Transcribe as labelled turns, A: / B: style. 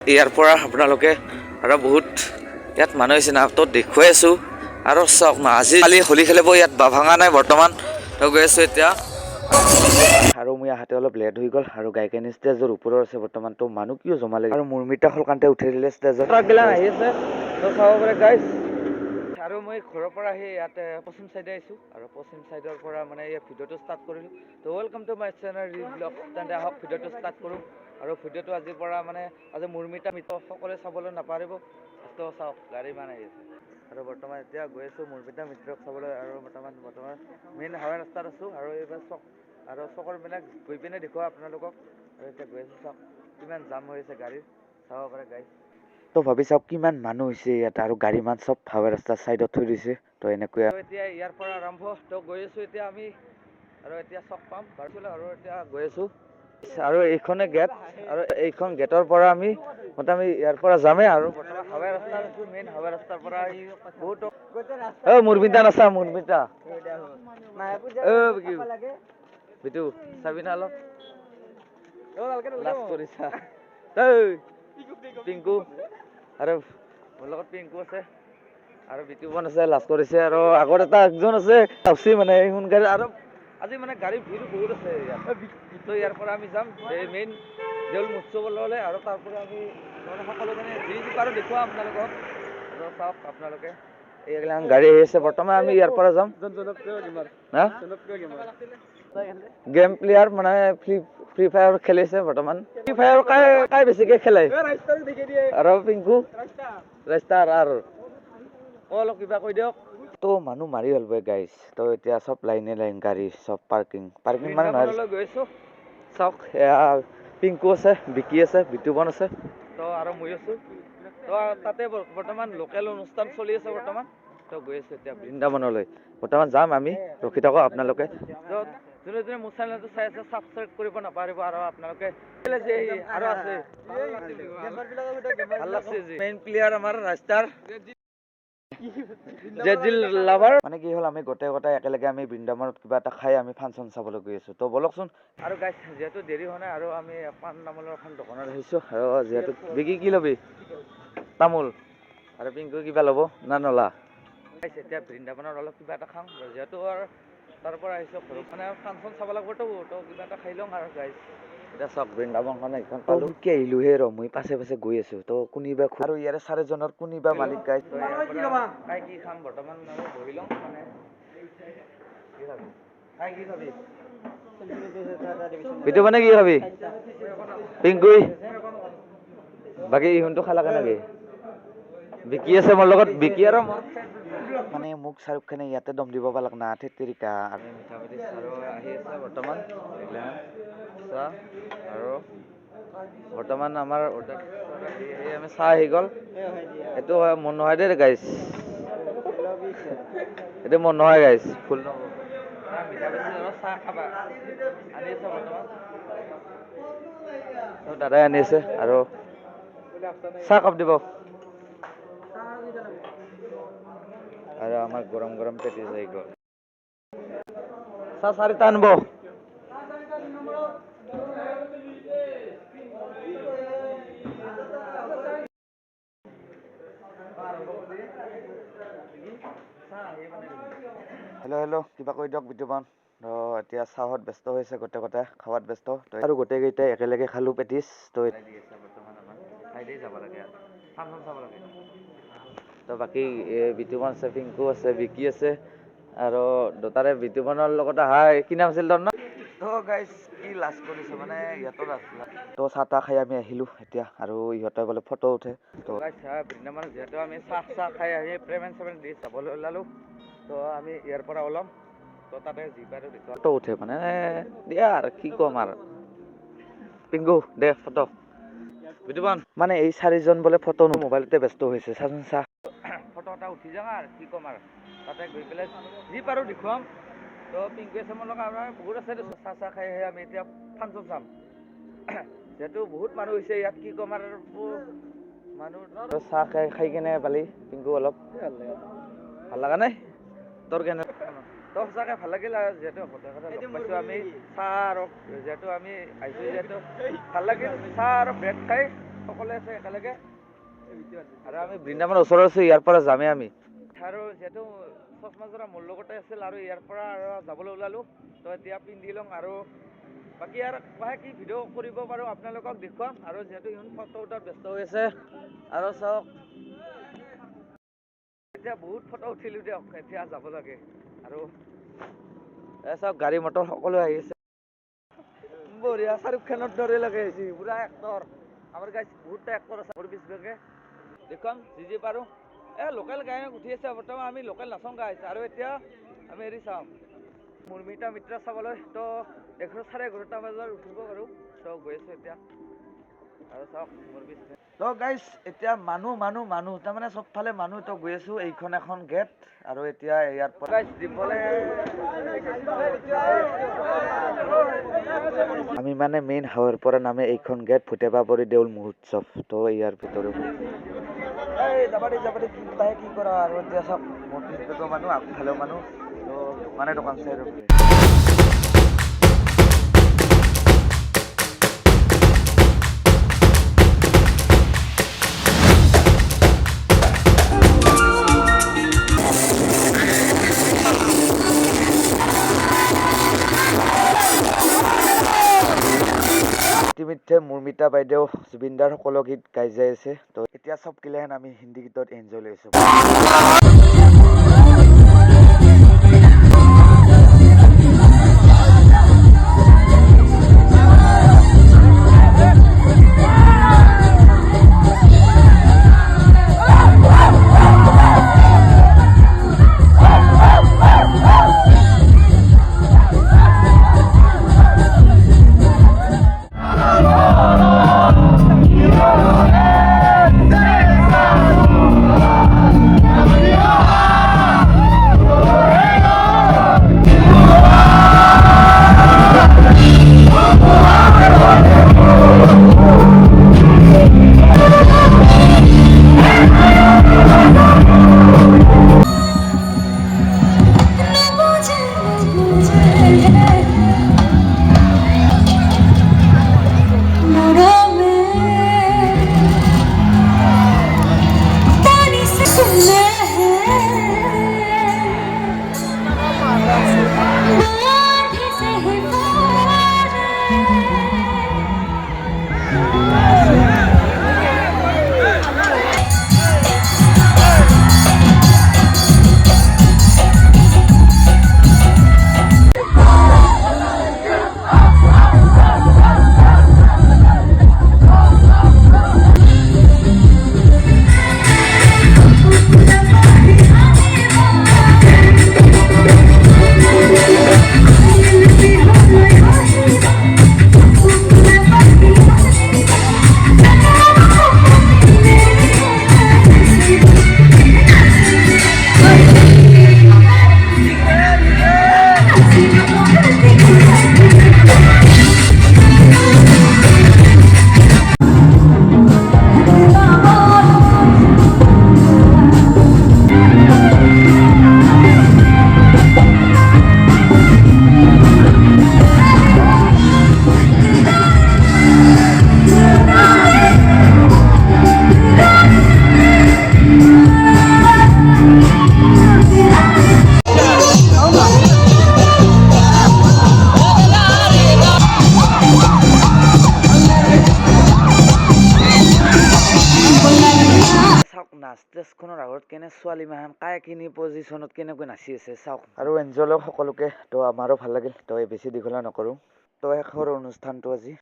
A: ইয়াৰ পৰা আপোনালোকে আৰু বহুত ইয়াত মানুহ হৈছে না তো দেখুৱাই আছোঁ আৰু চাওক না আজি কালি হোলী খেলিব ইয়াত ভাঙা নাই বৰ্তমান তো গৈ আছোঁ এতিয়া আৰু মই আহাতে অলপ লেট হৈ গ'ল আৰু গায়কেনে ষ্টেজৰ ওপৰত আছে বৰ্তমান তো মানুহ কিয় জমা লাগে আৰু মুৰমিতা হলকান্তে উঠাই দিলে ষ্টেজত ট্ৰাকগিলা আহি আছে তো চাব পাৰে গাইজ আৰু মই ঘৰৰ পৰা আহি ইয়াতে পশ্চিম চাইডে আহিছোঁ আৰু পশ্চিম চাইডৰ পৰা মানে এই ভিডিঅ'টো ষ্টাৰ্ট কৰিলোঁ তো ৱেলকাম টু মাই চেনেল ৰিব্লগ তেন্তে আহক ভিডিঅ'টো ষ্টাৰ্ট কৰোঁ আৰু ভিডিঅ'টো আজিৰ পৰা মানে আজি মুৰমিতা সকলোৱে চাবলৈ নাপাৰিব তো চাওক গাড়ী মান আহি আছে আৰু বৰ্তমান এতিয়া গৈ আছোঁ মুৰমিতা মিত্ৰক চাবলৈ আৰু বৰ্তমান মেইন হাৱাই ৰাস্তাত আছোঁ আৰু এইবাৰ চক আৰু চকৰবিলাক গৈ পিনে দেখুৱাওঁ আপোনালোকক আৰু এতিয়া গৈ আছোঁ চাওক কিমান জাম হৈ আছে গাড়ীৰ চাব পাৰে গাড়ী তো ভাবি চাওক কিমান মানুহ হৈছে ইয়াত আৰু গাড়ী মান চব হাৱাই ৰাস্তাৰ চাইডত থৈ দিছে তো এনেকৈ এতিয়া ইয়াৰ পৰা আৰম্ভ তো গৈ আছোঁ এতিয়া আমি আৰু এতিয়া চক পাম আৰু এতিয়া গৈ আছোঁ আৰু এইখনে গেট আৰু এইখন গেটৰ পৰা আমি মোটামুটি ইয়াৰ পৰা যামেই আৰু বৰ্তমান হাৱাই ৰাস্তাত আছোঁ মেইন হাৱাই ৰাস্তাৰ পৰা বহুত মুৰমিতা নাচা মুৰমিতা বিটু চাবি না অলপ লাজ কৰিছা পিংকু আৰু মোৰ লগত পিংকু আছে আৰু বিটুপন আছে লাজ কৰিছে আৰু আগত এটা একজন আছে মানে সোনকালে আৰু আজি মানে গাড়ীৰ ভিৰ বহুত আছে ইয়াত তো ইয়াৰ পৰা আমি যাম মেইন দেউল মহোৎসৱলৈ আৰু তাৰ পৰা আমি মানে সকলোজনে যি যি পাৰোঁ দেখুৱাম আপোনালোকক আৰু চাওক আপোনালোকে এইবিলাক গাড়ী আহি আছে বৰ্তমান আমি ইয়াৰ পৰা যাম গেম প্লেয়াৰ মানে ফ্ৰী ফায়াৰ খেলিছে বৰ্তমান ফ্ৰী ফায়াৰ কাই বেছিকে খেলে আৰু পিংকু ৰাস্তাৰ আৰু অলপ কিবা কৈ দিয়ক তো মানুহ মাৰি হ'ল বৈ গাইছ তো এতিয়া চব লাইনে লাইন গাড়ী চব পাৰ্কিং মানে গৈ আছোঁ চাওক এয়া পিংকু আছে বিকি আছে বিতুপন আছে তো আৰু মই আছোঁ তো তাতে বৰ্তমান লোকেল অনুষ্ঠান চলি আছে বৰ্তমান তো গৈ আছোঁ এতিয়া বৃন্দাবনলৈ বৰ্তমান যাম আমি ৰখি থাকোঁ আপোনালোকে যোনে যোনে মোৰ চেনেলটো চাই আছে ছাবস্ক্ৰাইব কৰিব নাপাহৰিব আৰু আপোনালোকে আৰু আছে ভাল লাগছে মেইন প্লেয়াৰ আমাৰ ৰাস্তাৰ জেজিল লাভাৰ মানে কি হ'ল আমি গোটেই একেলগে আমি বৃন্দাবনত কিবা এটা খাই আমি ফাংচন চাবলৈ গৈ আছোঁ তো বলকচোন আৰু গাইছ যিহেতু দেৰি হোৱা নাই আৰু আমি পাণ তামোলৰ এখন দোকানত আহিছোঁ আৰু যিহেতু বিকি কি ল'বি তামোল আৰু পিংকু কিবা ল'ব না নলা গাইছ এতিয়া বৃন্দাবনত অলপ কিবা এটা খাওঁ যিহেতু আৰু তাৰ পৰা আহিছোঁ ঘৰত মানে ফাংচন চাব লাগিবতো তো কিবা এটা খাই লওঁ আৰু গাইছ এতিয়া চাওক বৃন্দাবনখন এইখন পালোঁ কি আহিলোঁ হে ৰ মই পাছে পাছে গৈ আছোঁ তো কোনিবা আৰু ইয়াৰে চাৰিজনৰ কোনিবা মালিক গাইছ খাই কি খাম বৰ্তমান আৰু বহি লওঁ মানে কি খাবি খাই কি খাবি বিটু মানে কি খাবি পিংকুই বাকী ইহঁতো খালা কেনেকে বিকি আছে মোৰ লগত বিকি আৰু মানে মোক শ্বাহৰুখ খানে ইয়াতে দম দিব পালাক না থেতেৰিকা আৰু মিঠা পাতি আৰু আহি আছে বৰ্তমান আৰু বৰ্তমান আমাৰ আমি চাহ আহি গ'ল এইটো হয় মন নহয় দেই গাইছ এইটো মন নহয় গাইছ ফুল নহ'ব মিঠা পাতি আৰু চাহ খাবা আনি আছে বৰ্তমান দাদাই আনি আছে আৰু চাহ কাপ দিব আৰু আমাৰ গৰম গৰম পেটিছ আহি গ'ল চাহ চাৰিটা আনিব হেল্ল' কিবা কৈ দিয়ক বিতুপন এতিয়া চাহত ব্যস্ত হৈছে গোটেই খাৱাত ব্যস্ত আৰু গোটেইকেইটাই একেলগে খালোঁ পেটিছ তো বৰ্তমান আমাৰ খাই যাব লাগে আৰু ফাংচন চাব লাগে তো বাকী বিতুপন আছে পিংকু আছে বিকি আছে আৰু দুটাৰে বিতুপনৰ লগত অহা কি নাম আছিল তোৰ নাম তো গাইছ কি লাজ কৰিছে মানে ইহঁতৰ তো চাহ তাহ খাই আমি আহিলোঁ এতিয়া আৰু ইহঁতে বোলে ফটো উঠে তো বৃন্দাবন যিহেতু আমি চাহ খাই আহি পেমেণ্ট দি যাবলৈ ওলালোঁ তো আমি ইয়াৰ পৰা ওলাম তো তাতে যি পাৰোঁ ফটো উঠে মানে দিয়া আৰু কি ক'ম আৰু পিংকু দে ফটো বিতুপন মানে এই চাৰিজন বোলে ফটো মোবাইলতে ব্যস্ত হৈছে চাচোন চাহ ফটো এটা উঠি যাওঁ আৰু কি ক'ম আৰু তাতে গৈ পেলাই যি পাৰোঁ দেখুৱাম তো পিংকুৱে আছে মোৰ লগত আমাৰ বহুত আছে চাহ খাই আহি আমি এতিয়া ফাংচন চাম যিহেতু বহুত মানুহ হৈছে ইয়াত কি ক'ম আৰু মানুহ চাহ খাই কেনে পালি পিংকু অলপ ভাল লগা নাই তোৰ কেনে তো সঁচাকৈ ভাল লাগিল আৰু যিহেতু গোটেই কথা লগ পাইছোঁ আমি চাহ আৰু যিহেতু আমি আহিছোঁ যিহেতু ভাল লাগিল চাহ আৰু ব্ৰেড খাই সকলোৱে আছে একেলগে আৰু আমি বৃন্দাবনৰ ওচৰত আছোঁ, ইয়াৰ পৰা যামেই আমি। আৰু যিহেতু চশমাযোৰা মোৰ লগতে আছিল আৰু ইয়াৰ পৰা আৰু যাবলৈ ওলালোঁ, তো এতিয়া পিন্ধি লওঁ আৰু বাকী আৰু কি ভিডিঅ' কৰিব পাৰোঁ আপোনালোকক দেখুৱাম। আৰু যিহেতু ইহঁত ফটো উঠাত ব্যস্ত হৈ আছে আৰু চাওক এতিয়া বহুত ফটো উঠিলোঁ দিয়ক, এতিয়া যাব লাগে। আৰু চাওক গাড়ী মটৰ সকলো আহি আছে, বঢ়িয়া শ্বাহৰুখ খানৰ দৰে লাগে আহিছে, পুৰা এক্টৰ। আমাৰ গাইজ বহুতটা এক্টৰ আছে মোৰ পিছভাগে, দেখুৱাম যি পাৰোঁ। লোকেল গায়ক উঠি আছে বৰ্তমান, আমি লোকেল নাচন গাই আছে। আৰু এতিয়া আমি হেৰি চাওঁ মুৰ্মিতা মিত্ৰা চাবলৈ, তো 11:30 বজাত উঠিব পাৰোঁ, তো গৈ আছোঁ এতিয়া। আৰু চাওক মোৰ পিছনে তো গাইজ এতিয়া মানুহ তাৰমানে চবফালে মানুহ, তো গৈ আছোঁ। এইখন এখন গেট আৰু এতিয়া ইয়াৰ পৰা আমি মানে মেইন হাৱাৰ পৰা নামে এইখন গেট ভুটেবাবৰী দেউল মহোৎসৱ, তো ইয়াৰ ভিতৰত যাবা কি কৰা। আৰু এতিয়া চাওক মোৰ পিছতো মানুহ, আগফালেও মানুহ, তো দোকানে দোকান চাই আৰু ইতিমধ্যে মুৰ্মিতা বাইদেউ জুবিনদাৰ সকলো গীত গাই যাই আছে। তো এতিয়া চব কিলেহেন আমি হিন্দী গীতত এনজয় লৈছোঁ। ষ্টেজখনৰ আগত কেনে ছোৱালী মাহান কাইকিনি পজিশ্যনত কেনেকৈ নাচি আছে চাওক। আৰু এনজয় লওক সকলোকে, তো আমাৰো ভাল লাগিল। তো বেছি দীঘলীয়া নকৰোঁ, তো শেষৰ অনুষ্ঠানটো আজি।